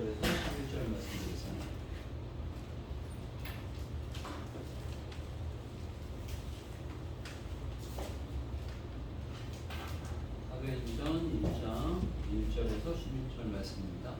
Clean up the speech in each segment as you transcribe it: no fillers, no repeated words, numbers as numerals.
9절에서 11절 말씀 드리겠습니다. 사도행전 1장 1절에서 11절 말씀입니다.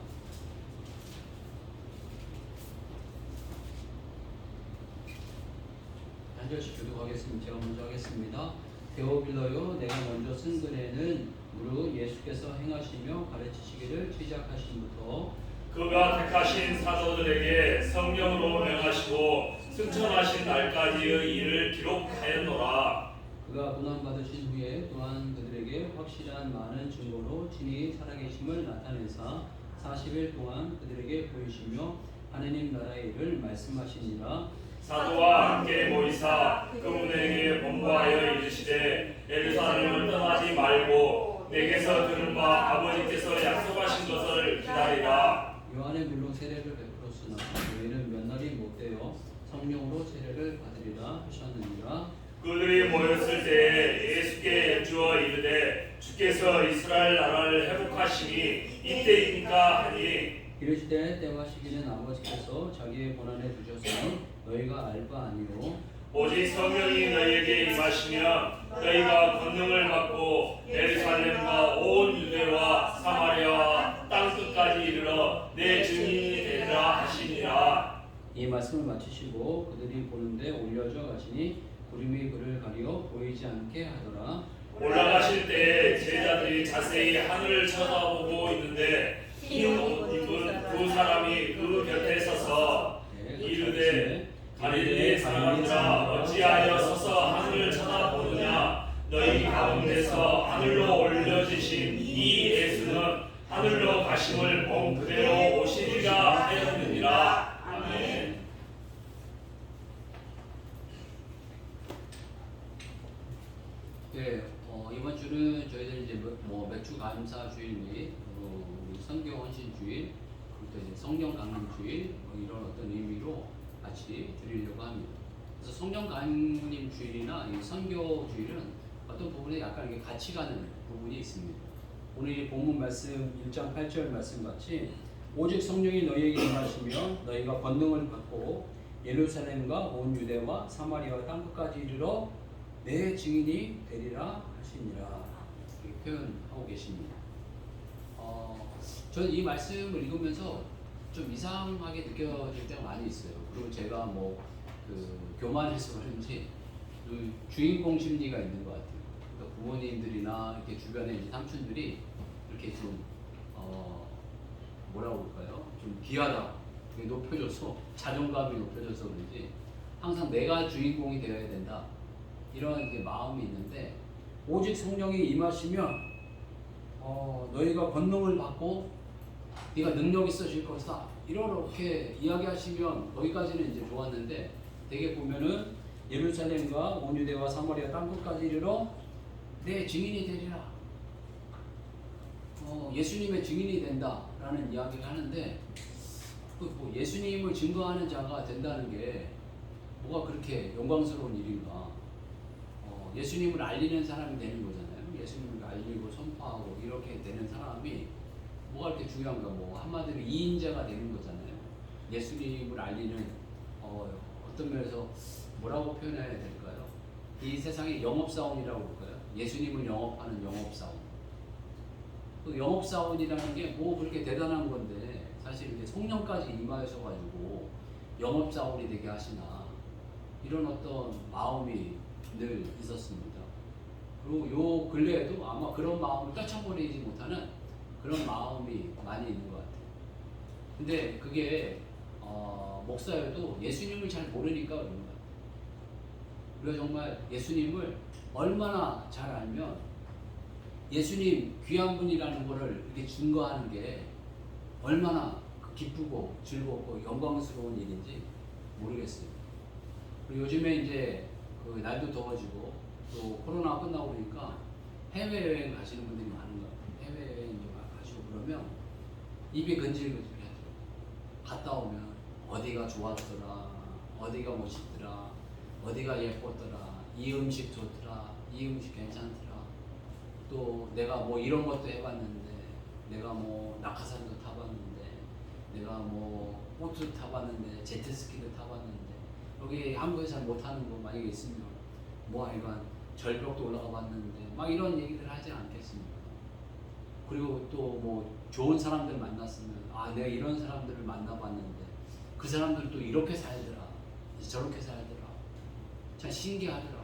한 절씩 교독하겠습니다. 제가 먼저 하겠습니다. 데오빌러요, 내가 먼저 쓴 글에는 무릇 예수께서 행하시며 가르치시기를 시작하신부터 그가 택하신 사도들에게 성령으로 명하시고 승천하신 날까지의 일을 기록하였노라. 그가 고난받으신 후에 또한 그들에게 확실한 많은 증거로 친히 살아계심을 나타내사 40일 동안 그들에게 보이시며 하느님 나라의 일을 말씀하시니라. 사도와 함께 모이사 그분에게 본부하여 이르시되 예루살렘을 떠나지 말고 내게서 들은 바 아버지께서 약속하신 것을 기다리라. 요한의 물로 세례를 베풀었으나 너희는 몇 날이 못되어 성령으로 세례를 받으리라 하셨느니라. 그들이 모였을 때에 예수께 여쭈어 이르되 주께서 이스라엘 나라를 회복하시니 이때입니까 하니 이르시되 때와 시기는 아버지께서 자기의 권한에 두셨으니 너희가 알 바 아니요 오직 성령이 너희에게 임하시면 너희가 권능을 받고 예루살렘과 온 유대와 사마리아와 땅 끝까지 이르러 내 증인이 되리라 하시니라. 이 말씀을 마치시고 그들이 보는데 올려져 가시니 구름이 그를 가리어 보이지 않게 하더라. 올라가실 때 제자들이 자세히 하늘을 쳐다보고 있는데 흰 옷 입은 두 사람이 그 곁에 서서 이르되 갈릴리 사람들아 어찌하여 서서 하늘을 쳐다보느냐. 너희 가운데서 하늘로 올려지신 이 예수는 하늘로 가심을 본 그대로 오시리라 하였느니라. 아멘. 네, 이번 주는 저희들 이제 맥주 감사 주일 및 우리 성경 헌신 주일, 그리고 이제 성경 강림 주일 이런 어떤 의미로 같이 드리려고 합니다. 그래서 성경 강림 주일이나 이 선교 주일은 어떤 부분에 약간 이게 같이 가는 부분이 있습니다. 오늘 이 본문 말씀 1장 8절 말씀 같이 오직 성령이 너희에게 임하시며 너희가 권능을 받고 예루살렘과 온 유대와 사마리아와 땅 끝까지 이르러 내 증인이 되리라 하시니라 이렇게 표현하고 계십니다. 저는 이 말씀을 읽으면서 좀 이상하게 느껴질 때가 많이 있어요. 그리고 제가 그 교만해서 그런지 주인공 심리가 있는 것 같아요. 그러니까 부모님들이나 이렇게 주변에 이제 삼촌들이 이렇게 좀 뭐라고 볼까요? 좀 귀하다, 높여줘서 자존감이 높여져서 그런지 항상 내가 주인공이 되어야 된다. 이런 이제 마음이 있는데 오직 성령이 임하시면 너희가 권능을 받고 네가 능력 있어질 것이다 이렇게 이야기하시면 거기까지는 이제 좋았는데 되게 보면은 예루살렘과 온 유대와 사마리아 땅 끝까지 이르러 내 증인이 되리라. 예수님의 증인이 된다라는 이야기를 하는데 뭐 예수님을 증거하는 자가 된다는 게 뭐가 그렇게 영광스러운 일인가? 예수님을 알리는 사람이 되는 거잖아요. 예수님을 알리고 선포하고 이렇게 되는 사람이 뭐가 이렇게 중요한가? 한마디로 이인자가 되는 거잖아요. 예수님을 알리는 어떤 면에서 뭐라고 표현해야 될까요? 이 세상의 영업사원이라고 볼까요? 예수님을 영업하는 영업사원. 그 영업사원이라는 게 뭐 그렇게 대단한 건데 사실 이게 성령까지 임하셔가지고 영업사원이 되게 하시나 이런 어떤 마음이 늘 있었습니다. 그리고 요 근래에도 아마 그런 마음을 떨쳐버리지 못하는 그런 마음이 많이 있는 것 같아요. 근데 그게 목사여도 예수님을 잘 모르니까 그런 것 같아요. 우리가 정말 예수님을 얼마나 잘 알면 예수님 귀한 분이라는 것을 이렇게 증거하는 게 얼마나 기쁘고 즐겁고 영광스러운 일인지 모르겠어요. 그리고 요즘에 이제 그 날도 더워지고 또 코로나 끝나고 그러니까 해외여행 가시는 분들이 많은 것 같아요. 해외여행 가시고 그러면 입이 근질근질해요. 갔다 오면 어디가 좋았더라, 어디가 멋있더라, 어디가 예뻤더라, 이 음식 좋더라, 이 음식 괜찮더라, 또 내가 이런 것도 해봤는데, 내가 낙하산도 타봤는데, 내가 뭐 보트 타봤는데 제트스키도 타봤는데 여기 한국에서 잘 못하는 거 만약에 있으면 뭐 하여간 절벽도 올라가 봤는데 막 이런 얘기들 하지 않겠습니까? 그리고 또 뭐 좋은 사람들 만났으면 아 내가 이런 사람들을 만나봤는데 그 사람들도 이렇게 살더라 저렇게 살더라 참 신기하더라.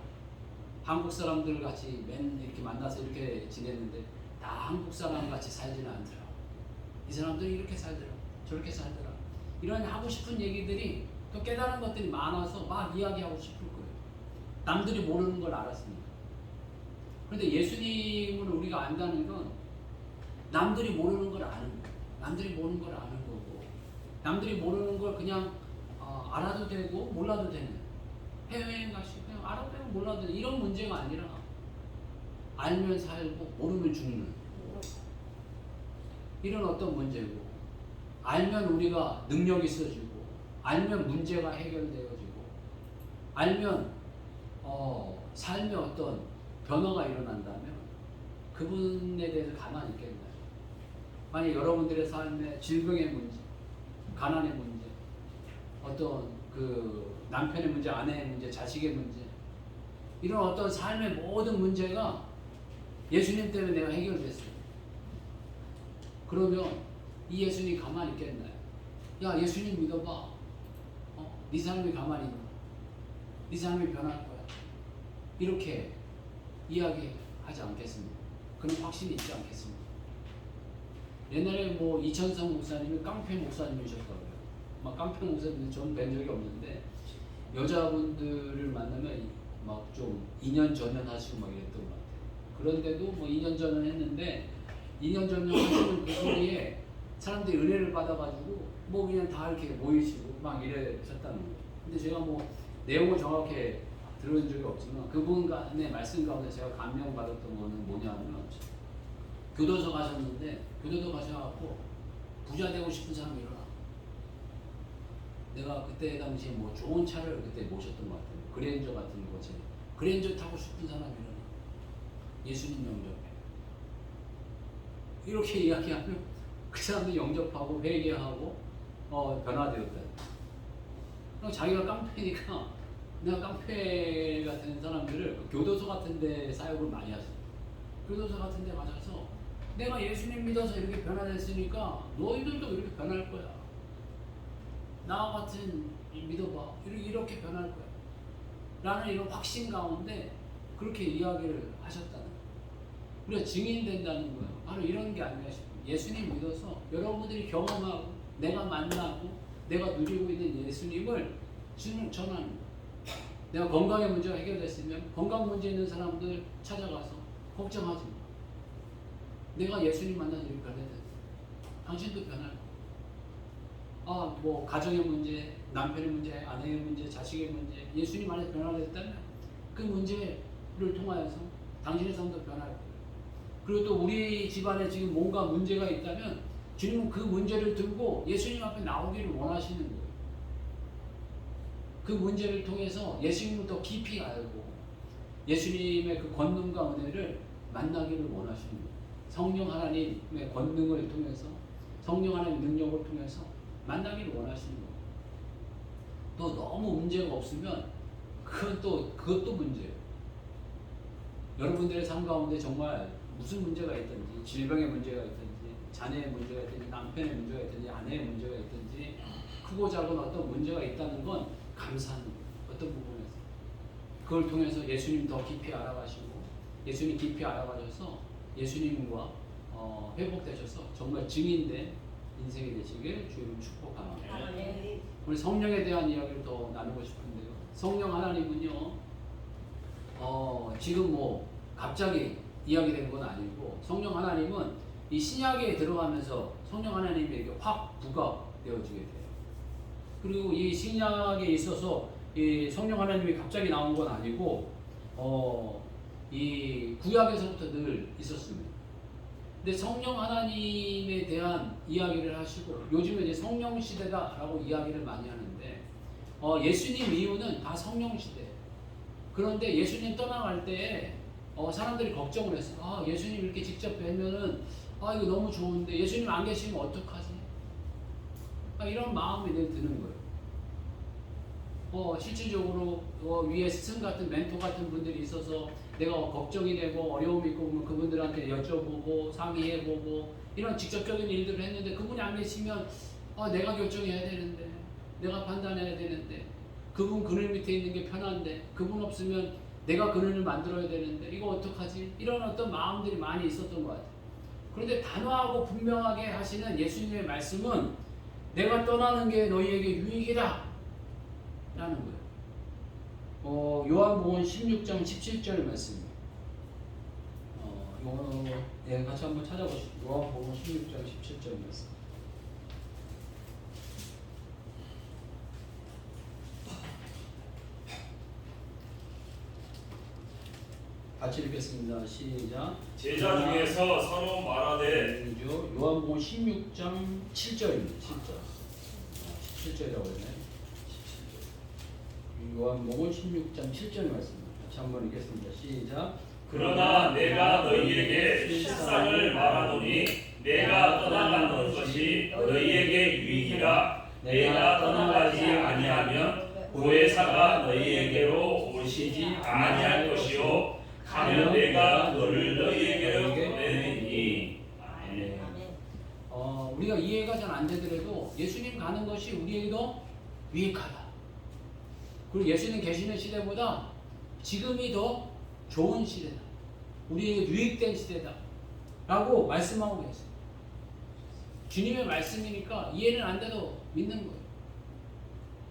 한국 사람들 같이 맨 이렇게 만나서 이렇게 지냈는데 다 한국 사람 같이 살지는 않더라. 이 사람들이 이렇게 살더라 저렇게 살더라 이런 하고 싶은 얘기들이 또 깨달은 것들이 많아서 막 이야기하고 싶을 거예요. 남들이 모르는 걸 알았습니다. 그런데 예수님을 우리가 안다는 건 남들이 모르는 걸 아는 거예요. 남들이 모르는 걸 아는 거고 남들이 모르는 걸 그냥 알아도 되고 몰라도 되는 해외여행 가시고 그냥 알아도 되고 몰라도 되는 이런 문제가 아니라 알면 살고 모르면 죽는 이런 어떤 문제고 알면 우리가 능력이 있어지고 알면 문제가 해결되어지고 알면 삶에 어떤 변화가 일어난다면 그분에 대해서 가만히 있겠나요? 만약 여러분들의 삶에 질병의 문제, 가난의 문제, 어떤 그 남편의 문제, 아내의 문제, 자식의 문제 이런 어떤 삶의 모든 문제가 예수님 때문에 내가 해결됐어요. 그러면 이 예수님 가만히 있겠나요? 야 예수님 믿어봐. 네 삶이 가만히 있나? 네 삶이 변할 거야. 이렇게 이야기하지 않겠습니까? 그런 확신이 있지 않겠습니까? 옛날에 뭐 이천성 목사님이 깡패 목사님이셨다고요. 막 깡패 목사님 전 뵌 적이 없는데 여자분들을 만나면 막 좀 2년 전년 하시고 막 이랬던 것 같아요. 그런데도 뭐 2년 전년 했는데 2년 전년 하시는 그 소리에 사람들이 은혜를 받아가지고 뭐 그냥 다 이렇게 모이시고 막 이러셨다는 거예요. 근데 제가 뭐 내용을 정확히 들은 적이 없지만 그분 간의 말씀 가운데 제가 감명받았던 거는 뭐냐면 교도소 가셨는데 교도소 가셔갖고 부자 되고 싶은 사람이 일어나. 내가 그때 당시에 뭐 좋은 차를 그때 모셨던 것 같아요. 그랜저 같은 거지. 그랜저 타고 싶은 사람이 일어나. 예수님 영접해. 이렇게 이야기하면 그 사람도 영접하고 회개하고 변화되었다. 자기가 깡패니까 내가 깡패 같은 사람들을 그 교도소 같은 데 사역을 많이 하죠. 교도소 같은 데 가셔서 내가 예수님 믿어서 이렇게 변화됐으니까 너희들도 이렇게 변할 거야. 나와 같은 믿어봐. 이렇게 변할 거야. 라는 이런 확신 가운데 그렇게 이야기를 하셨다는 거예요. 우리가 증인된다는 거예요. 바로 이런 게 아닌가 싶어요. 예수님 믿어서 여러분들이 경험하고 내가 만나고 내가 누리고 있는 예수님을 전하는 거예요. 내가 건강의 문제가 해결됐으면 건강 문제 있는 사람들 찾아가서 걱정하지 마. 내가 예수님 만나서 이렇게 변해졌어. 당신도 변할 거야. 뭐 가정의 문제, 남편의 문제, 아내의 문제, 자식의 문제, 예수님 안에서 변화됐다면 그 문제를 통하여서 당신의 삶도 변할 거예요. 그리고 또 우리 집안에 지금 뭔가 문제가 있다면 주님은 그 문제를 들고 예수님 앞에 나오기를 원하시는 거예요. 그 문제를 통해서 예수님을 더 깊이 알고 예수님의 그 권능과 은혜를 만나기를 원하시는 거예요. 성령 하나님의 권능을 통해서 성령 하나님의 능력을 통해서 만나기를 원하시는 거예요. 또 너무 문제가 없으면 그것도 문제예요. 여러분들의 삶 가운데 정말 무슨 문제가 있든지 질병의 문제가 있든지 자녀의 문제가 있든지 남편의 문제가 있든지 아내의 문제가 있든지 크고 작은 어떤 문제가 있다는 건 감사한 거예요. 어떤 부분에서 그걸 통해서 예수님 더 깊이 알아가시고 예수님 깊이 알아가셔서 예수님과 회복되셔서 정말 증인된 인생이 되시길 주님 축복합니다. 우리 성령에 대한 이야기를 더 나누고 싶은데요. 성령 하나님은요, 지금 뭐 갑자기 이야기되는 건 아니고 성령 하나님은 이 신약에 들어가면서 성령 하나님에게 확 부각되어지게 돼요. 그리고 이 신약에 있어서 이 성령 하나님이 갑자기 나온 건 아니고 이 구약에서부터 늘 있었습니다. 근데 성령 하나님에 대한 이야기를 하시고 요즘에 이제 성령 시대다라고 이야기를 많이 하는데 예수님 이후는 다 성령 시대. 그런데 예수님 떠나갈 때 사람들이 걱정을 했어요. 예수님 이렇게 직접 뵈면은 이거 너무 좋은데 예수님 안 계시면 어떡하지? 이런 마음이 드는 거예요. 실질적으로 위에 스승 같은 멘토 같은 분들이 있어서 내가 걱정이 되고 어려움이 있고 그러면 그분들한테 여쭤보고 상의해보고 이런 직접적인 일들을 했는데 그분이 안 계시면 내가 결정해야 되는데 내가 판단해야 되는데 그분 그늘 밑에 있는 게 편한데 그분 없으면 내가 그늘을 만들어야 되는데 이거 어떡하지? 이런 어떤 마음들이 많이 있었던 것 같아요. 그런데 단호하고 분명하게 하시는 예수님의 말씀은 내가 떠나는 게 너희에게 유익이다 라는 거예요. 요한복음 16장 17절 말씀입니다. 요거 같이 한번 찾아보시죠. 요한복음 16장 17절 말씀. 같이 읽겠습니다. 시작. 제자 중에서 서로 말하되 요한복음 16장 7절입니다. 17절이라고 했나요? 요한복음 16장 7절 말씀입니다. 같이 한번 읽겠습니다. 시작. 그러나 내가 너희에게 실상을 말하노니 내가 떠나가는 것이 너희에게 유익이라. 내가 떠나가지 아니하면 보혜사가 너희에게로 오시지 아니할 것이요 가면 내가 너를 너희에게로 보내리니. 아멘. 우리가 이해가 잘 안 되더라도 예수님 가는 것이 우리에게도 유익하다. 그리고 예수님 계시는 시대보다 지금이 더 좋은 시대다. 우리에게 유익된 시대다. 라고 말씀하고 계세요. 주님의 말씀이니까 이해는 안 돼도 믿는 거예요.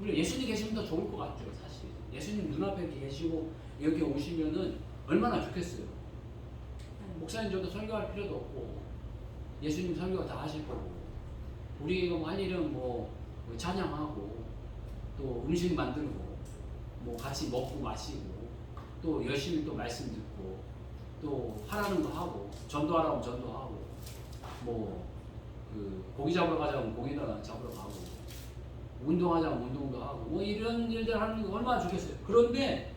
우리 예수님 계시면 더 좋을 것 같죠, 사실. 예수님 눈앞에 계시고 여기 오시면은 얼마나 좋겠어요. 목사님 저도 설교할 필요도 없고 예수님 설교 다 하실 거고 우리가 할 일은 뭐 찬양하고 또 음식 만들고 뭐 같이 먹고 마시고 또 열심히 또 말씀 듣고 또 하라는 거 하고 전도하라고 전도하고 뭐 고기 잡으러 가자면 고기나 잡으러 가고 운동하자면 운동도 하고 뭐 이런 일들 하는 게 얼마나 좋겠어요. 그런데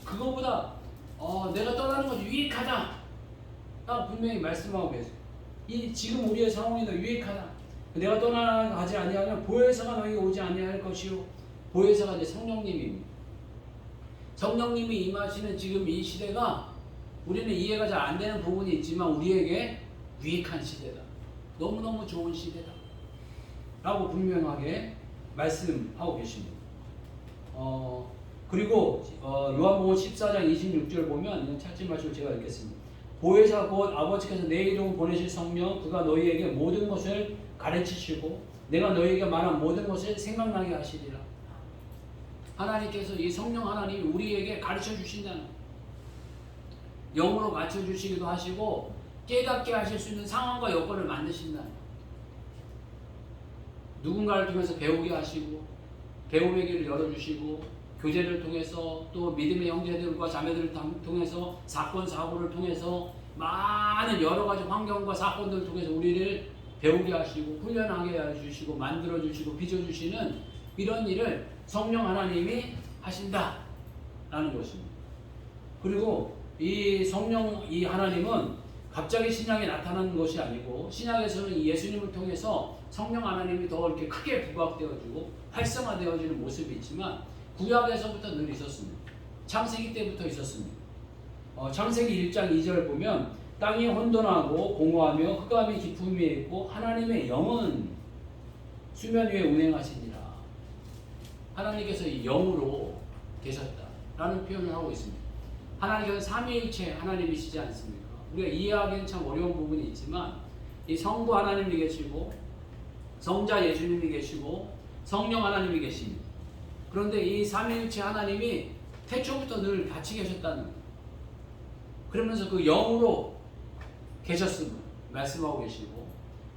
그거보다 내가 떠나는 것이 유익하다. 딱 분명히 말씀하고 계세요. 지금 우리의 상황이 더 유익하다. 내가 떠나가지 아니하면 보혜사가 너희에게 오지 아니할 것이요. 보혜사가 이제 성령님입니다. 성령님이 임하시는 지금 이 시대가 우리는 이해가 잘 안 되는 부분이 있지만 우리에게 유익한 시대다. 너무너무 좋은 시대다. 라고 분명하게 말씀하고 계십니다. 그리고 요한복음 14장 26절 보면 이건 찾지 마시고 제가 읽겠습니다. 보혜사 곧 아버지께서 내 이름으로 보내실 성령 그가 너희에게 모든 것을 가르치시고 내가 너희에게 말한 모든 것을 생각나게 하시리라. 하나님께서 이 성령 하나님이 우리에게 가르쳐 주신다는 영으로 가르쳐 주시기도 하시고 깨닫게 하실 수 있는 상황과 여건을 만드신다는 누군가를 통해서 배우게 하시고 배움의 길을 열어주시고 교제를 통해서 또 믿음의 형제들과 자매들을 통해서 사건 사고를 통해서 많은 여러 가지 환경과 사건들을 통해서 우리를 배우게 하시고 훈련하게 해주시고 만들어 주시고 빚어 주시는 이런 일을 성령 하나님이 하신다라는 것입니다. 그리고 이 성령 이 하나님은 갑자기 신약에 나타나는 것이 아니고 신약에서는 이 예수님을 통해서 성령 하나님이 더 이렇게 크게 부각되어지고 활성화되어지는 모습이 있지만 구약에서부터 늘 있었습니다. 창세기 때부터 있었습니다. 창세기 1장 2절 보면 땅이 혼돈하고 공허하며 흑암이 깊음 위에 있고 하나님의 영은 수면 위에 운행하시니라. 하나님께서 이 영으로 계셨다라는 표현을 하고 있습니다. 하나님께서 삼위일체 하나님이시지 않습니까? 우리가 이해하기는 참 어려운 부분이 있지만 이 성부 하나님이 계시고 성자 예수님이 계시고 성령 하나님이 계십니다. 그런데 이 삼위일체 하나님이 태초부터 늘 같이 계셨다는 거예요. 그러면서 그 영으로 계셨음을 말씀하고 계시고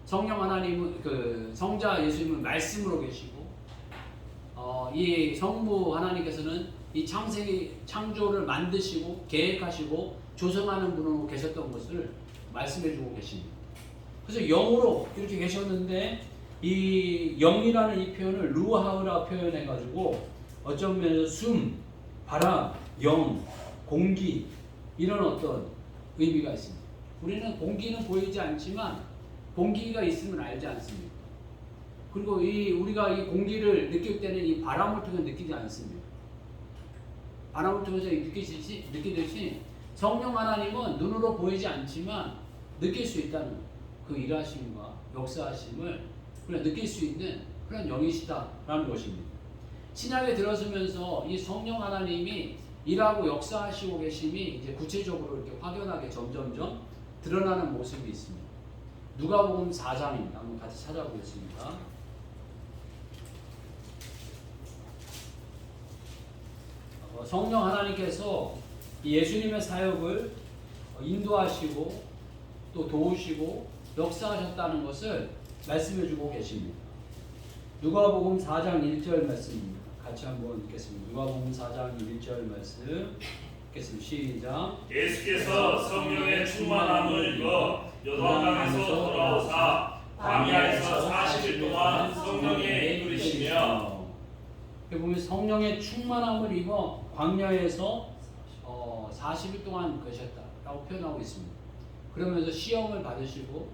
성령 하나님은 그 성자 예수님은 말씀으로 계시고 이 성부 하나님께서는 이 창조를 만드시고 계획하시고 조성하는 분으로 계셨던 것을 말씀해주고 계십니다. 그래서 영으로 이렇게 계셨는데 이 영이라는 이 표현을 루하우라 표현해가지고 어쩌면 면에서 숨, 바람, 영, 공기 이런 어떤 의미가 있습니다. 우리는 공기는 보이지 않지만 공기가 있으면 알지 않습니까? 그리고 우리가 이 공기를 느낄 때는 이 바람을 통해 느끼지 않습니다. 바람을 통해서 느끼듯이 성령 하나님은 눈으로 보이지 않지만 느낄 수 있다는 그 일하심과 역사하심을 그냥 느낄 수 있는 그런 영이시다라는 것입니다. 신약에 들어서면서 이 성령 하나님이 일하고 역사하시고 계심이 이제 구체적으로 이렇게 확연하게 점점점 드러나는 모습이 있습니다. 누가복음 4장입니다. 한번 같이 찾아보겠습니다. 성령 하나님께서 예수님의 사역을 인도하시고 또 도우시고 역사하셨다는 것을 말씀해 주고 계십니다. 누가복음 4장 1절 말씀입니다. 같이 한번 읽겠습니다. 누가복음 4장 1절 말씀 읽겠습니다. 시작. 예수께서 성령의 충만함을 입어 요단강에서 돌아오사 광야에서 40일 동안 성령에 이끌리시며 여기 보면 성령의 충만함을 입어 광야에서 40일 동안 계셨다라고 표현하고 있습니다. 그러면서 시험을 받으시고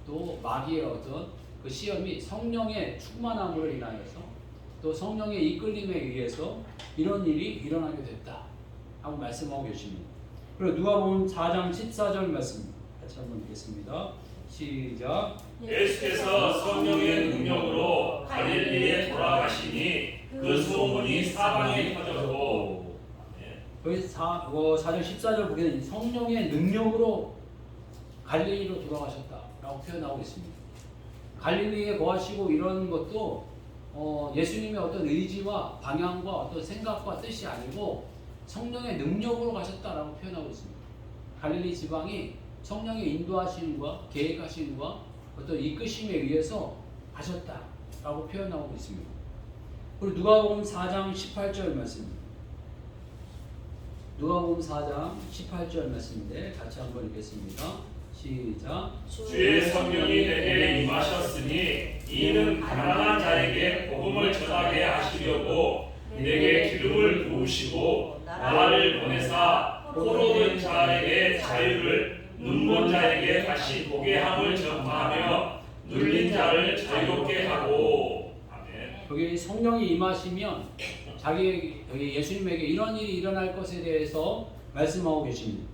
또 마귀의 어떤 그 시험이 성령의 충만함으로 인하여서 또 성령의 이끌림에 의해서 이런 일이 일어나게 됐다 하고 말씀하고 계십니다. 그리고 누가복음 4장 14절 말씀 같이 한번 읽겠습니다. 시작. 예수께서 성령의 능력으로 갈릴리에 돌아가시니 그 소문이 사방에 퍼졌고 여기 4장 14절 보게 되면 성령의 능력으로 갈릴리로 돌아가셨다라고 표현하고 있습니다. 갈릴리에 거하시고 이런 것도 예수님의 어떤 의지와 방향과 어떤 생각과 뜻이 아니고 성령의 능력으로 가셨다라고 표현하고 있습니다. 갈릴리 지방이 성령의 인도하심과 계획하심과 어떤 이끄심에 의해서 가셨다라고 표현하고 있습니다. 그리고 누가복음 4장 18절 말씀입니다. 누가복음 4장 18절 말씀인데 같이 한번 읽겠습니다. 시작. 주의 성령이 내게 임하셨으니 이는 가난한 자에게 복음을 전하게 하시려고 내게 기름을 부으시고 나를 보내사 포로된 자에게 자유를 눈먼 자에게 다시 보게 함을 전파하며 눌린 자를 자유롭게 하고. 아멘. 여기 성령이 임하시면 여기 예수님에게 이런 일이 일어날 것에 대해서 말씀하고 계십니다.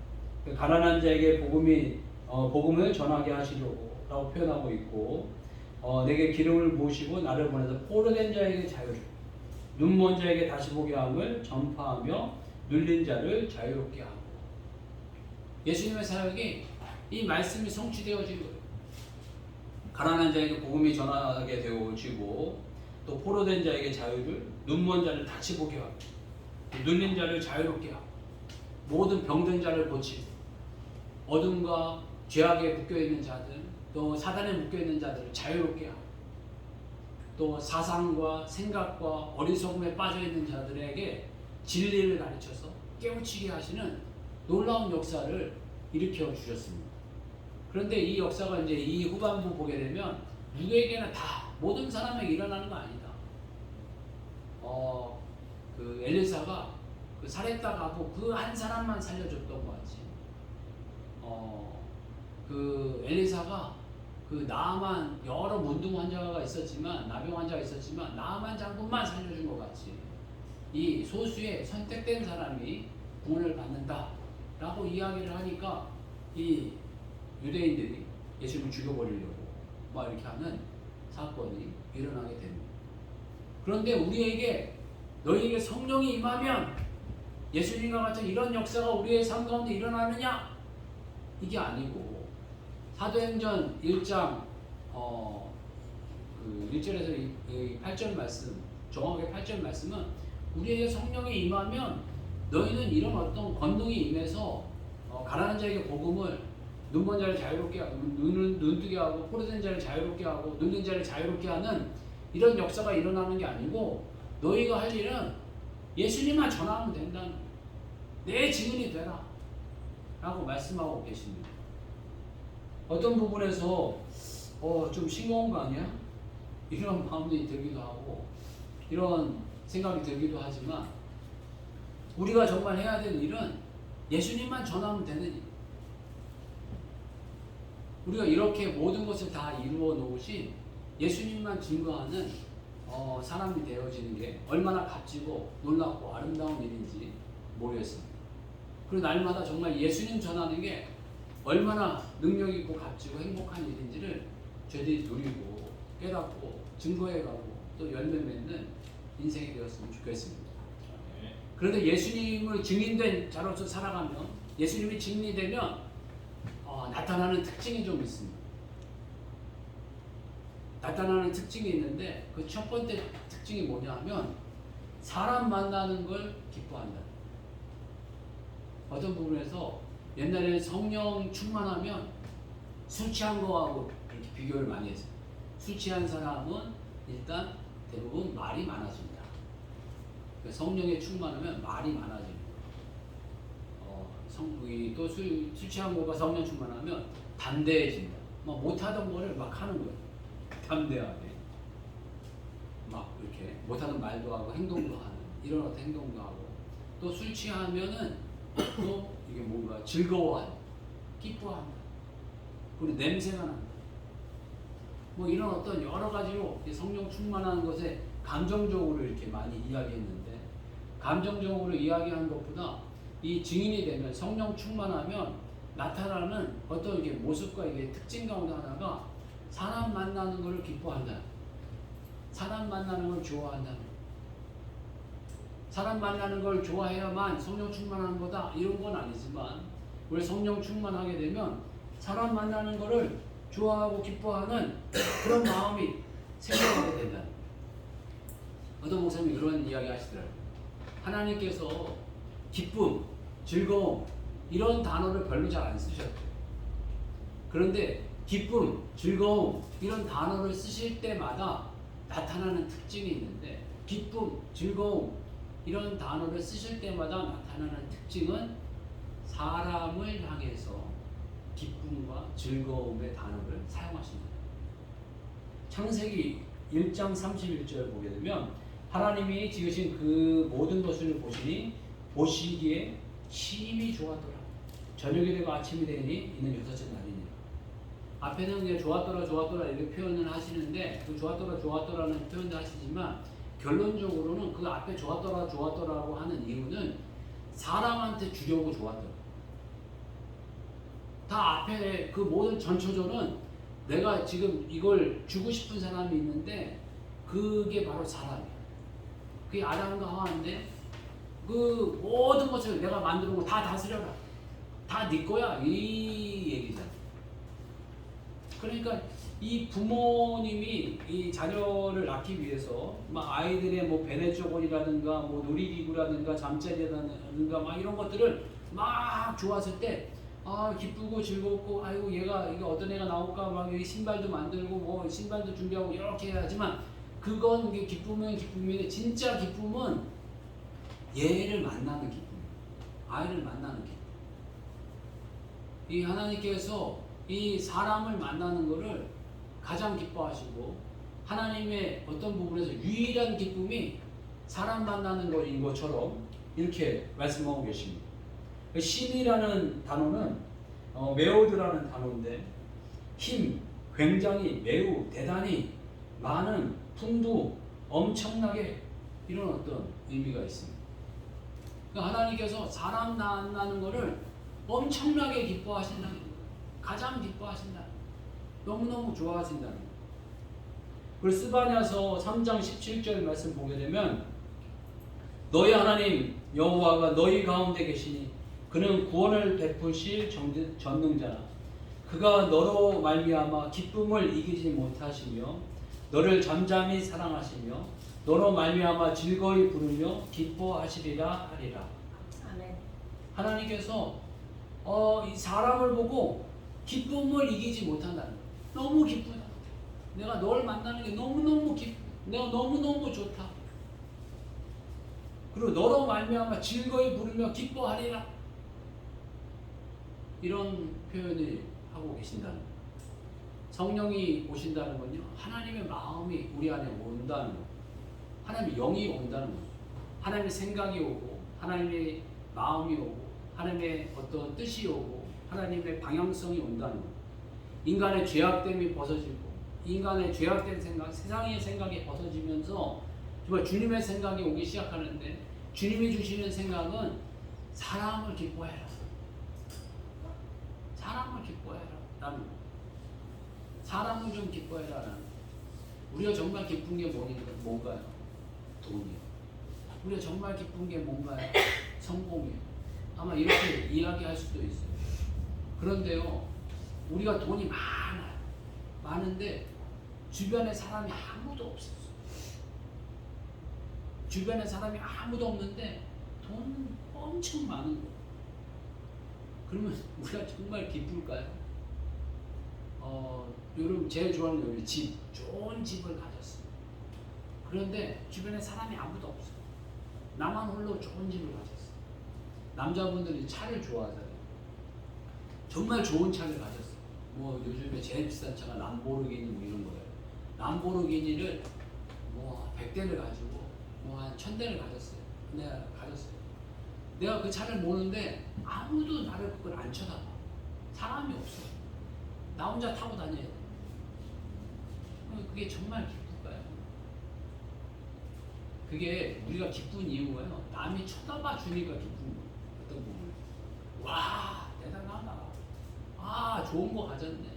가난한 자에게 복음을 전하게 하시려고 라고 표현하고 있고 내게 기름을 부으시고 나를 보내서 포로된 자에게 자유를 눈먼 자에게 다시 보게 함을 전파하며 눌린 자를 자유롭게 하고 예수님의 사역이 이 말씀이 성취되어진 거예요. 가난한 자에게 복음이 전하게 되어지고 또 포로된 자에게 자유를 눈먼 자를 다시 보게 하고 눌린 자를 자유롭게 하고 모든 병든 자를 고치고 어둠과 죄악에 묶여있는 자들 또 사단에 묶여있는 자들을 자유롭게 하고 또 사상과 생각과 어리석음에 빠져있는 자들에게 진리를 가르쳐서 깨우치게 하시는 놀라운 역사를 일으켜 주셨습니다. 그런데 이 역사가 이제 이 후반부 보게 되면 누구에게나 다 모든 사람에게 일어나는 거 아니다. 그 엘리사가 그 사렙다 가고 그 한 사람만 살려줬던 것 같이 그 엘리사가 그 나아만 여러 문둥 환자가 있었지만 나병 환자가 있었지만 나아만 장군만 살려준 것 같이 이 소수의 선택된 사람이 구원을 받는다라고 이야기를 하니까 이 유대인들이 예수님을 죽여버리려고 막 이렇게 하는 사건이 일어나게 됩니다. 그런데 우리에게 너희에게 성령이 임하면 예수님과 같은 이런 역사가 우리의 삶 가운데 일어나느냐? 이게 아니고 사도행전 1장 1절에서 8절 말씀 정확하게 8절 말씀은 우리에게 성령이 임하면 너희는 이런 어떤 권능이 임해서 가난한 자에게 복음을 눈먼 자를 자유롭게 하고 눈뜨게 하고 포로된 자를 자유롭게 하고 눌린 자를 자유롭게 하는 이런 역사가 일어나는 게 아니고 너희가 할 일은 예수님만 전하면 된다는 내 증인이 되라 라고 말씀하고 계십니다. 어떤 부분에서 좀 싱거운 거 아니야? 이런 마음이 들기도 하고 이런 생각이 들기도 하지만 우리가 정말 해야 될 일은 예수님만 전하면 되는 일. 우리가 이렇게 모든 것을 다 이루어 놓으신 예수님만 증거하는 사람이 되어지는 게 얼마나 값지고 놀랍고 아름다운 일인지 모르겠습니다. 그리고 날마다 정말 예수님 전하는 게 얼마나 능력 있고 값지고 행복한 일인지를 저희들이 누리고 깨닫고 증거해가고 또 열매 맺는 인생이 되었으면 좋겠습니다. 그런데 예수님을 증인된 자로서 살아가면, 예수님이 증인이 되면 나타나는 특징이 좀 있습니다. 나타나는 특징이 있는데 그 첫 번째 특징이 뭐냐 하면 사람 만나는 걸 기뻐한다. 어떤 부분에서 옛날에는 성령 충만하면 술 취한 거하고 이렇게 비교를 많이 했어요. 술 취한 사람은 일단 대부분 말이 많아진다. 성령에 충만하면 말이 많아지는 거예요. 또 술 취한 거가 성령 충만하면 담대해진다. 막 못하던 거를 막 하는 거예요. 담대하게. 막 이렇게 못하는 말도 하고 행동도 하는 이런 어떤 행동도 하고, 또 술 취하면은 또 이게 뭔가 즐거워한다, 기뻐한다, 그리고 냄새가 난다. 뭐 이런 어떤 여러 가지로 성령 충만한 것에 감정적으로 이렇게 많이 이야기했는데, 감정적으로 이야기한 것보다 이 증인이 되면 성령 충만하면 나타나는 어떤 이게 모습과 이게 특징 가운데 하나가 사람 만나는 것을 기뻐한다. 사람 만나는 걸 좋아한다. 사람 만나는 걸 좋아해야만 성령 충만한 거다 이런 건 아니지만, 우리 성령 충만하게 되면 사람 만나는 거를 좋아하고 기뻐하는 그런 마음이 생겨나게 된다. 어떤 목사님이 그런 이야기 하시더라고요. 하나님께서 기쁨, 즐거움 이런 단어를 별로 잘 안 쓰셨대요. 그런데 기쁨, 즐거움 이런 단어를 쓰실 때마다 나타나는 특징이 있는데, 기쁨, 즐거움 이런 단어를 쓰실 때마다 나타나는 특징은 사람을 향해서 기쁨과 즐거움의 단어를 사용하십니다. 창세기 1장 31절 보게 되면 하나님이 지으신 그 모든 것을 보시니 보시기에 심히 좋았더라. 저녁이 되고 아침이 되니 이는 여섯째 날이니라. 앞에는 그냥 좋았더라 이렇게 표현을 하시는데, 그 좋았더라는 표현도 하시지만 결론적으로는 그 앞에 좋았더라고 하는 이유는 사람한테 주려고 좋았더라. 다 앞에 그 모든 전초조는 내가 지금 이걸 주고 싶은 사람이 있는데 그게 바로 사람이야. 그게 아담과 하와인데, 그 모든 것을 내가 만들어 놓고 다 다스려라. 다 네 거야. 이 얘기잖아. 그러니까 이 부모님이 이 자녀를 낳기 위해서 막 아이들의 뭐 베네조건이라든가 뭐 놀이기구라든가 잠자리라든가 막 이런 것들을 막 좋았을 때 기쁘고 즐겁고, 아이고 얘가 이게 어떤 애가 나올까 막 여기 신발도 만들고 뭐 신발도 준비하고 이렇게 해야지만, 그건 이게 기쁨은 기쁨인데 진짜 기쁨은 얘를 만나는 기쁨이에요. 아이를 만나는 기쁨. 이 하나님께서 이 사람을 만나는 것을 가장 기뻐하시고, 하나님의 어떤 부분에서 유일한 기쁨이 사람 만나는 것인 것처럼 이렇게 말씀하고 계십니다. 심이라는 단어는 매우드라는 단어인데, 힘, 굉장히, 매우, 대단히, 많은, 풍부, 엄청나게 이런 어떤 의미가 있습니다. 그러니까 하나님께서 사람 만나는 것을 엄청나게 기뻐하신다는 거예요. 가장 기뻐하신다. 너무너무 좋아하신다는 거예요. 그리고 스바냐서 3장 17절 말씀 보게 되면, 너희 하나님 여호와가 너희 가운데 계시니 그는 구원을 베푸실 전능자라. 그가 너로 말미암아 기쁨을 이기지 못하시며 너를 잠잠히 사랑하시며 너로 말미암아 즐거이 부르며 기뻐하시리라 하리라. 아멘. 하나님께서 이 사람을 보고 기쁨을 이기지 못한다는 거예요. 너무 기쁘다. 내가 널 만나는 게 너무너무 내가 너무너무 좋다. 그리고 너로 말미암아 즐거이 부르며 기뻐하리라. 이런 표현을 하고 계신다는 거예요. 성령이 오신다는 건요, 하나님의 마음이 우리 안에 온다는 거예요. 하나님의 영이 온다는 거예요. 하나님의 생각이 오고, 하나님의 마음이 오고, 하나님의 어떤 뜻이 오고, 하나님의 방향성이 온다는 거예요. 인간의 죄악됨이 벗어지고, 인간의 죄악된 생각, 세상의 생각이 벗어지면서 정말 주님의 생각이 오기 시작하는데, 주님이 주시는 생각은 사람을 기뻐해라. 사람을 기뻐해라. 라는 거. 사람을 좀 기뻐해라. 라는 거. 우리가 정말 기쁜 게 뭔가요? 돈이요. 우리가 정말 기쁜 게 뭔가요? 성공이요. 아마 이렇게 이야기할 수도 있어요. 그런데요, 우리가 돈이 많아요. 많은데 주변에 사람이 아무도 없었어. 주변에 사람이 아무도 없는데 돈은 엄청 많은 거. 그러면 우리가 정말 기쁠까요? 여러분 제일 좋아하는 게 집, 좋은 집을 가졌어요. 그런데 주변에 사람이 아무도 없어. 나만 홀로 좋은 집을 가졌어. 남자분들이 차를 좋아하잖아요. 정말 좋은 차를 가졌어. 뭐 요즘에 제일 비싼 차가 람보르기니 뭐 이런 거예요. 람보르기니를 뭐 100대를 가지고 뭐 한 1000대를 가졌어요. 내가 가졌어요. 내가 그 차를 모는데 아무도 나를 그걸 안 쳐다봐. 사람이 없어. 나 혼자 타고 다녀야 돼. 그게 정말 기쁠까요? 그게 우리가 기쁜 이유가요, 남이 쳐다봐 주니까 기쁜 거예요. 어떤 부분을. 와, 대단하다. 아, 좋은 거 가졌네.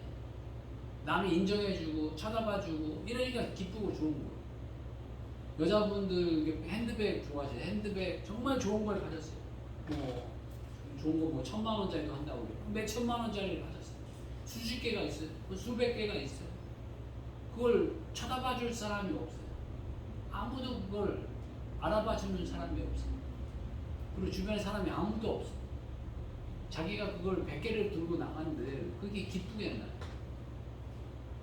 남이 인정해주고 쳐다봐주고 이러니까 기쁘고 좋은 거예요. 여자분들 핸드백 좋아하시죠? 핸드백 정말 좋은 걸 가졌어요. 뭐 좋은 거 뭐 1000만원짜리도 한다고 그래요. 몇 천만원짜리를 가졌어요. 수십 개가 있어요. 수백 개가 있어요. 그걸 쳐다봐 줄 사람이 없어요. 아무도 그걸 알아봐 주는 사람이 없어요. 그리고 주변에 사람이 아무도 없어요. 자기가 그걸 100개를 들고 나가는데 그게 기쁘겠나요?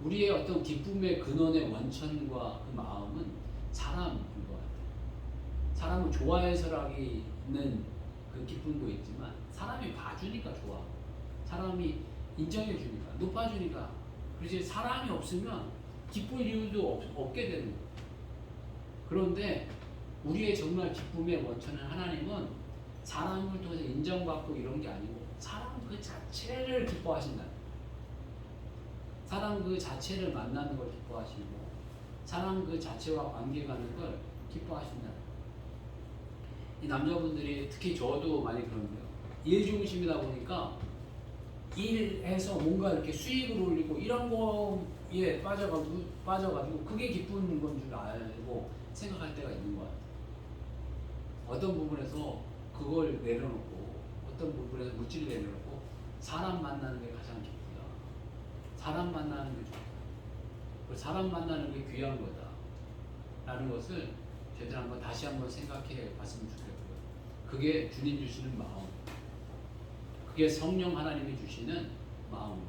우리의 어떤 기쁨의 근원의 원천과 그 마음은 사람인 것 같아요. 사람을 좋아해서라기는 그 기쁨도 있지만 사람이 봐주니까 좋아. 사람이 인정해주니까, 높아주니까. 그렇지, 사람이 없으면 기쁠 이유도 없게 되는 거예요. 그런데 우리의 정말 기쁨의 원천은 하나님은 사람을 통해서 인정받고 이런 게 아니고 사람 그 자체를 기뻐하신다. 사람 그 자체를 만나는 걸 기뻐하시고 사람 그 자체와 관계 가는 걸 기뻐하신다. 이 남자분들이 특히 저도 많이 그런데요. 일 중심이다 보니까 일해서 뭔가 이렇게 수익을 올리고 이런 거에 빠져가지고 그게 기쁜 건 줄 알고 생각할 때가 있는 것 같아요. 어떤 부분에서 그걸 내려놓고 어떤 부분에서 물질을 내려놓고 사람 만나는 게 가장 기쁘다. 사람 만나는 게 좋다. 사람 만나는 게 귀한 거다. 라는 것을 제대로 한번 다시 한번 생각해 봤으면 좋겠고요. 그게 주님 주시는 마음. 그게 성령 하나님이 주시는 마음.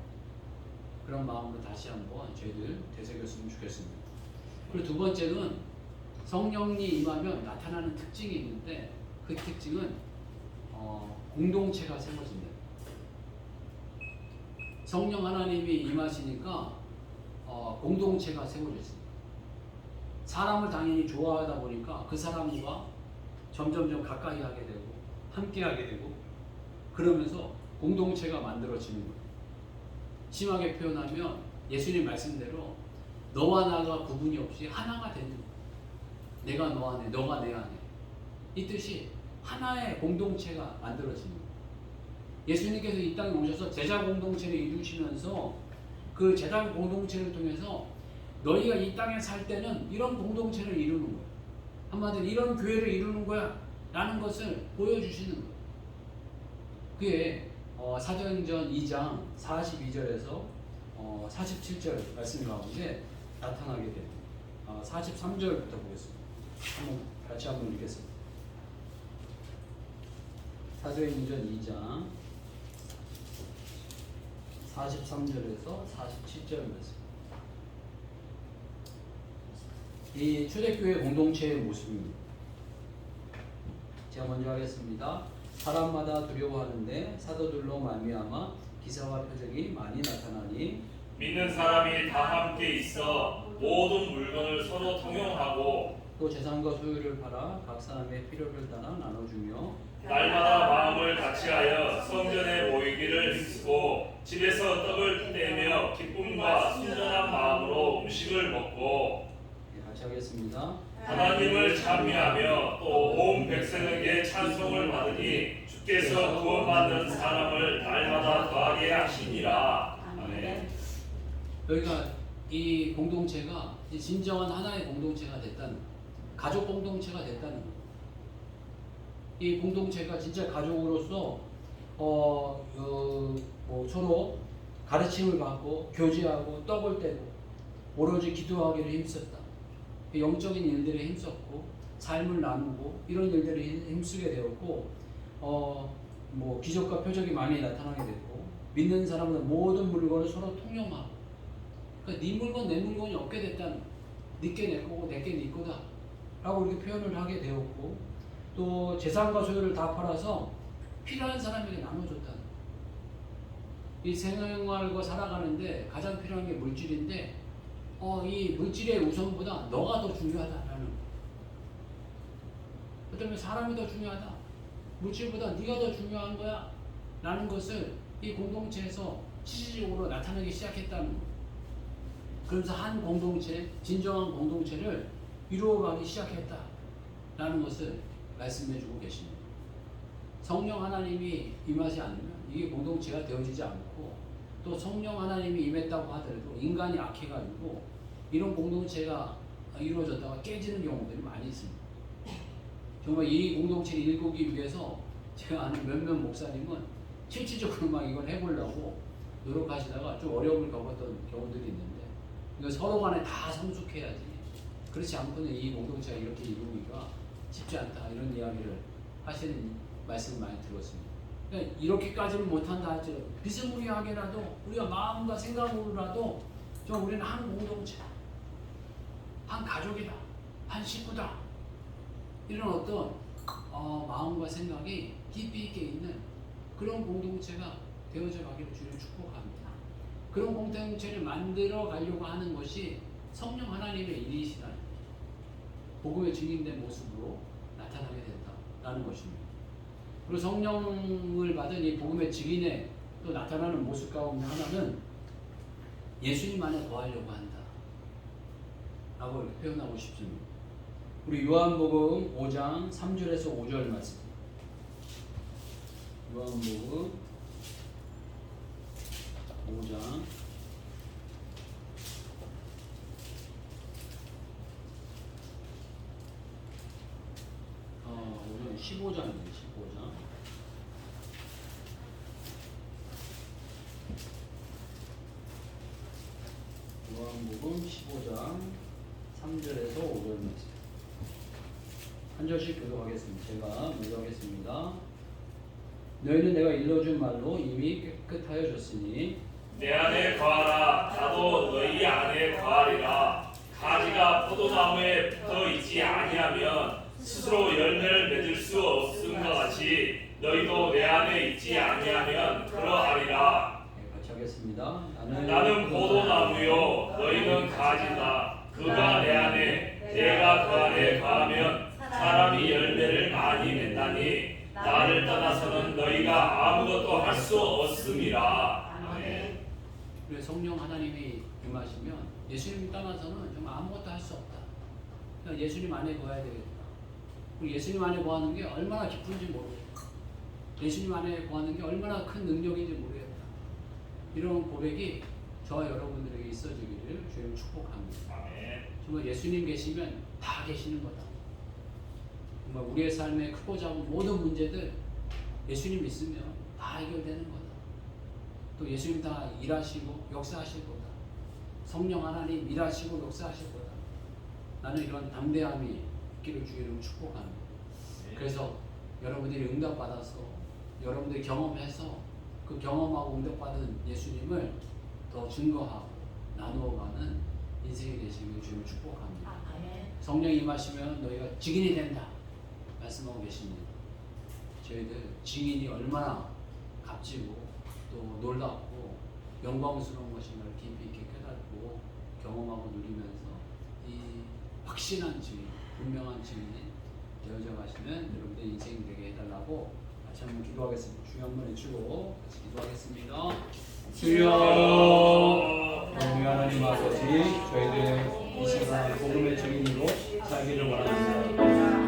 그런 마음으로 다시 한번 저희들 되새겼으면 좋겠습니다. 그리고 두 번째는 성령이 임하면 나타나는 특징이 있는데 그 특징은 공동체가 세워집니다. 성령 하나님이 임하시니까 공동체가 세워졌습니다. 사람을 당연히 좋아하다 보니까 그 사람과 점점점 가까이 하게 되고 함께 하게 되고 그러면서 공동체가 만들어지는 거예요. 심하게 표현하면 예수님 말씀대로 너와 나가 구분이 없이 하나가 되는 거예요. 내가 너 안에, 너가 내 안에. 이 뜻이 하나의 공동체가 만들어지는 거예요. 예수님께서 이 땅에 오셔서 제자 공동체를 이루시면서 그 제자 공동체를 통해서 너희가 이 땅에 살 때는 이런 공동체를 이루는 거예요. 한마디로 이런 교회를 이루는 거야 라는 것을 보여주시는 거예요. 그게 사도행전 2장 42절에서 47절 말씀 가운데 나타나게 됩니다. 43절부터 보겠습니다. 같이 한번 읽겠습니다. 사도행전 2장 43절에서 47절 말씀. 이 초대교회 공동체의 모습입니다. 제가 먼저 하겠습니다. 사람마다 두려워하는데 사도들로 말미암아 기사와 표적이 많이 나타나니 믿는 사람이 다 함께 있어 모든 물건을 서로 통용하고 또 재산과 소유를 팔아 각 사람의 필요를 따라 나눠주며 날마다 마음을 같이하여 성전에 모이기를 힘쓰고 집에서 떡을 떼며 기쁨과 순전한 마음으로 음식을 먹고 같이 하겠습니다. 하나님을 찬미하며 또 온 백성에게 찬송을 받으니 주께서 구원받는 사람을 날마다 더하게 하시니라. 아멘. 여기가 이 공동체가 진정한 하나의 공동체가 됐다는 거. 가족 공동체가 됐다는 거. 이 공동체가 진짜 가족으로서 서로 가르침을 받고 교제하고 떡을 떼고 오로지 기도하기를 힘썼다. 영적인 일들에 힘썼고 삶을 나누고 이런 일들에 힘쓰게 되었고 기적과 표적이 많이 나타나게 됐고 믿는 사람은 모든 물건을 서로 통용하고 그러니까 네 물건 내 물건이 없게 됐다는 거야. 네게 내 거고 내게 네 거다 라고 이렇게 표현을 하게 되었고 또 재산과 소유를 다 팔아서 필요한 사람에게 나눠줬다는 거야. 이 생활과 살아가는데 가장 필요한 게 물질인데 이 물질의 우선보다 너가 더 중요하다라는 거. 그다음에 사람이 더 중요하다. 물질보다 네가 더 중요한 거야. 라는 것을 이 공동체에서 실질적으로 나타나기 시작했다는 거. 그러면서 한 공동체, 진정한 공동체를 이루어가기 시작했다라는 것을 말씀해주고 계십니다. 성령 하나님이 임하지 않으면 이게 공동체가 되어지지 않고 또 성령 하나님이 임했다고 하더라도 인간이 악해가지고 이런 공동체가 이루어졌다가 깨지는 경우들이 많이 있습니다. 정말 이 공동체를 일구기 위해서 제가 아는 몇몇 목사님은 실질적으로 막 이걸 해보려고 노력하시다가 좀 어려움을 겪었던 경우들이 있는데 그러니까 서로 간에 다 성숙해야지 그렇지 않고는 이 공동체가 이렇게 이루기가 쉽지 않다 이런 이야기를 하시는 말씀을 많이 들었습니다. 그러니까 이렇게까지는 못한다 할지라도 비스무리하게라도 우리가 마음과 생각으로라도 좀 우리는 한 공동체 한 가족이다 한 식구다 이런 어떤 마음과 생각이 깊이 있게 있는 그런 공동체가 되어져 가기를 주님 축복합니다. 그런 공동체를 만들어 가려고 하는 것이 성령 하나님의 일이시라는 복음의 증인된 모습으로 나타나게 된다라는 것입니다. 그리고 성령을 받은 이 복음의 증인에 또 나타나는 모습 가운데 하나는 예수님 안에 거하려고 한다 라고 이렇게 표현하고 싶습니다. 우리 요한복음 5장 3절에서 5절 말씀. 요한복음 5장 오늘 15장이네요. 15장. 요한복음 15장 3절에서 5절 말씀. 한 절씩 교독하겠습니다. 제가 먼저 하겠습니다. 너희는 내가 일러준 말로 이미 깨끗하여 졌으니 내 안에 거하라. 나도 너희 안에 거하리라. 가지가 포도나무에 붙어 있지 아니하면 스스로 열매를 맺을 수 없음과 같이 너희도 내 안에 있지 아니하면 그러하리라. 같이 하겠습니다. 나는 포도나무요 너희는 가지다. 그가 내 안에 내가 그 안에 거하면 사람이 열매를 많이 맺나니 나를 떠나서는 너희가 아무것도 할 수 없음이라. 아멘. 그래서 성령 하나님이 임하시면 예수님 떠나서는 정말 아무것도 할 수 없다. 그러니까 예수님 안에 거해야 되겠다. 그리고 예수님 안에 거하는 게 얼마나 기쁜지 모르겠다. 예수님 안에 거하는 게 얼마나 큰 능력인지 모르겠다. 이런 고백이 저와 여러분들에게 있어지기를 주님 축복합니다. 아멘. 정말 예수님 계시면 다 계시는 거다. 정말 우리의 삶의 크고 작은 모든 문제들 예수님 있으면 다 해결되는 거다. 또 예수님 다 일하시고 역사하실 거다. 성령 하나님 일하시고 역사하실 거다. 나는 이런 담대함이 있기를 주의 이름으로 축복합니다. 그래서 여러분들이 응답받아서 여러분들이 경험해서 그 경험하고 응답받은 예수님을 더 증거하고 나누어가는 인생이 되시길 주님을 축복합니다. 성령이 임하시면 너희가 증인이 된다 말씀하고 계십니다. 저희들 증인이 얼마나 값지고 또 놀랍고 영광스러운 것인가를 깊이 있게 깨닫고 경험하고 누리면서 이 확신한 증인, 분명한 증인 되어져 가시는 여러분들의 인생이 되게 해달라고 같이 한번 기도하겠습니다. 주여 한번 외치고 같이 기도하겠습니다. 주여, 우리 하나님 아버지, 저희들 이 시간 복음의 증인으로 살기를 원합니다.